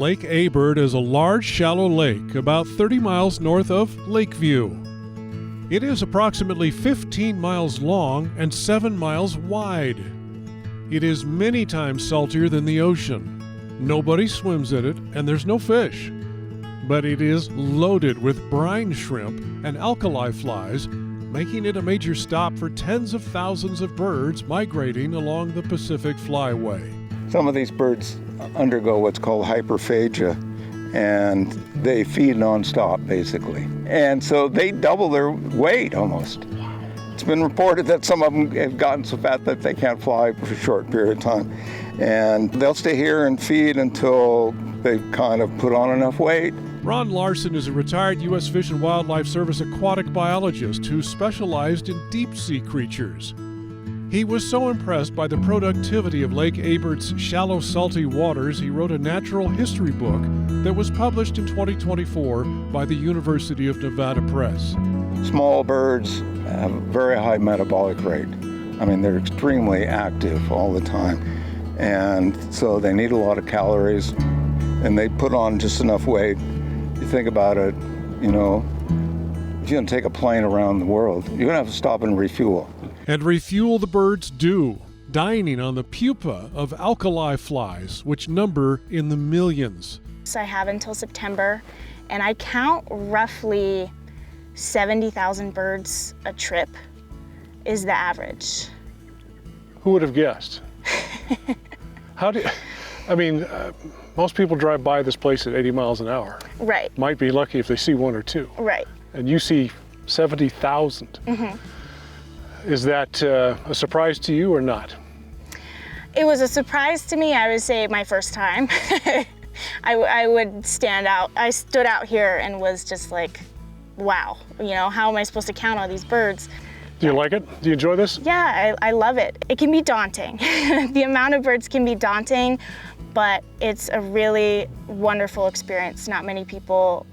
Lake Abert is a large, shallow lake about 30 miles north of Lakeview. It is approximately 15 miles long and 7 miles wide. It is many times saltier than the ocean. Nobody swims in it, and there's no fish. But it is loaded with brine shrimp and alkali flies, making it a major stop for tens of thousands of birds migrating along the Pacific Flyway. Some of these birds undergo what's called hyperphagia, and they feed nonstop, basically. And so they double their weight almost. It's been reported that some of them have gotten so fat that they can't fly for a short period of time. And they'll stay here and feed until they've kind of put on enough weight. Ron Larson is a retired U.S. Fish and Wildlife Service aquatic biologist who specialized in deep-sea creatures. He was so impressed by the productivity of Lake Abert's shallow, salty waters, he wrote a natural history book that was published in 2024 by the University of Nevada Press. Small birds have a very high metabolic rate. I mean, they're extremely active all the time. And so they need a lot of calories, and they put on just enough weight. You think about it, you know, if you're going to take a plane around the world, you're going to have to stop and refuel. And refuel the birds do, dining on the pupa of alkali flies, which number in the millions. So I have until September, and I count roughly 70,000 birds a trip is the average. Who would have guessed? Most people drive by this place at 80 miles an hour. Right. Might be lucky if they see one or two. Right. And you see 70,000. Mm-hmm. Is that a surprise to you or not? It was a surprise to me. I would say my first time. I would stand out. I stood out here and was just like, wow, you know, how am I supposed to count all these birds? Do you like it? Do you enjoy this? Yeah, I love it. It can be daunting. The amount of birds can be daunting, but it's a really wonderful experience. Not many people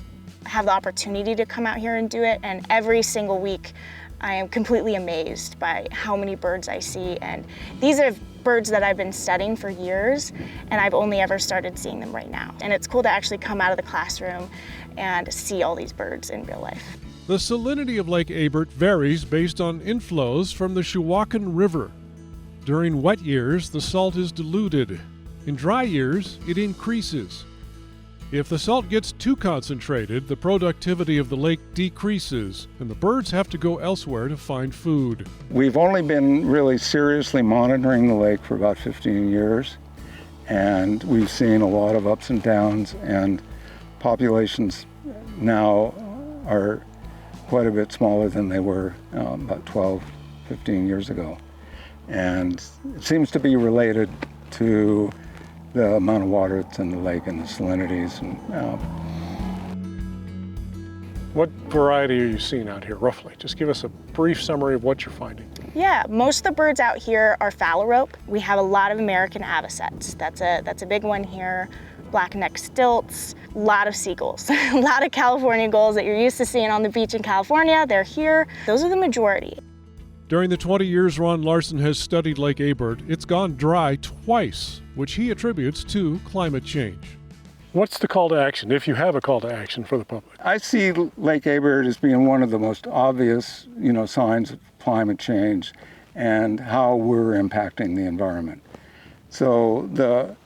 have the opportunity to come out here and do it, and every single week I am completely amazed by how many birds I see. And these are birds that I've been studying for years, and I've only ever started seeing them right now. And it's cool to actually come out of the classroom and see all these birds in real life. The salinity of Lake Abert varies based on inflows from the Shuwakan River. During wet years, the salt is diluted. In dry years, it increases. If the salt gets too concentrated, the productivity of the lake decreases, and the birds have to go elsewhere to find food. We've only been really seriously monitoring the lake for about 15 years, and we've seen a lot of ups and downs, and populations now are quite a bit smaller than they were about 12, 15 years ago. And it seems to be related to the amount of water that's in the lake and the salinities. What variety are you seeing out here, roughly? Just give us a brief summary of what you're finding. Yeah, most of the birds out here are phalarope. We have a lot of American avocets. That's a big one here. Black-necked stilts, a lot of seagulls, a lot of California gulls that you're used to seeing on the beach in California. They're here. Those are the majority. During the 20 years Ron Larson has studied Lake Abert, it's gone dry twice, which he attributes to climate change. What's the call to action, if you have a call to action for the public? I see Lake Abert as being one of the most obvious, signs of climate change and how we're impacting the environment. So the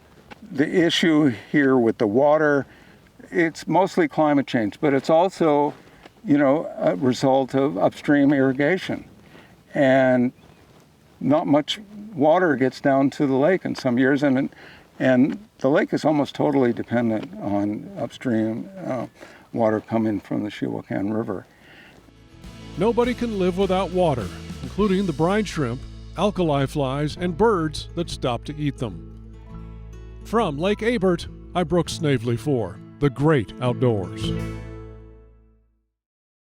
issue here with the water, it's mostly climate change, but it's also, a result of upstream irrigation. And not much water gets down to the lake in some years, and the lake is almost totally dependent on upstream water coming from the Shuwakan River. Nobody can live without water, including the brine shrimp, alkali flies, and birds that stop to eat them. From Lake Abert, I'm Brooks Snavely for The Great Outdoors.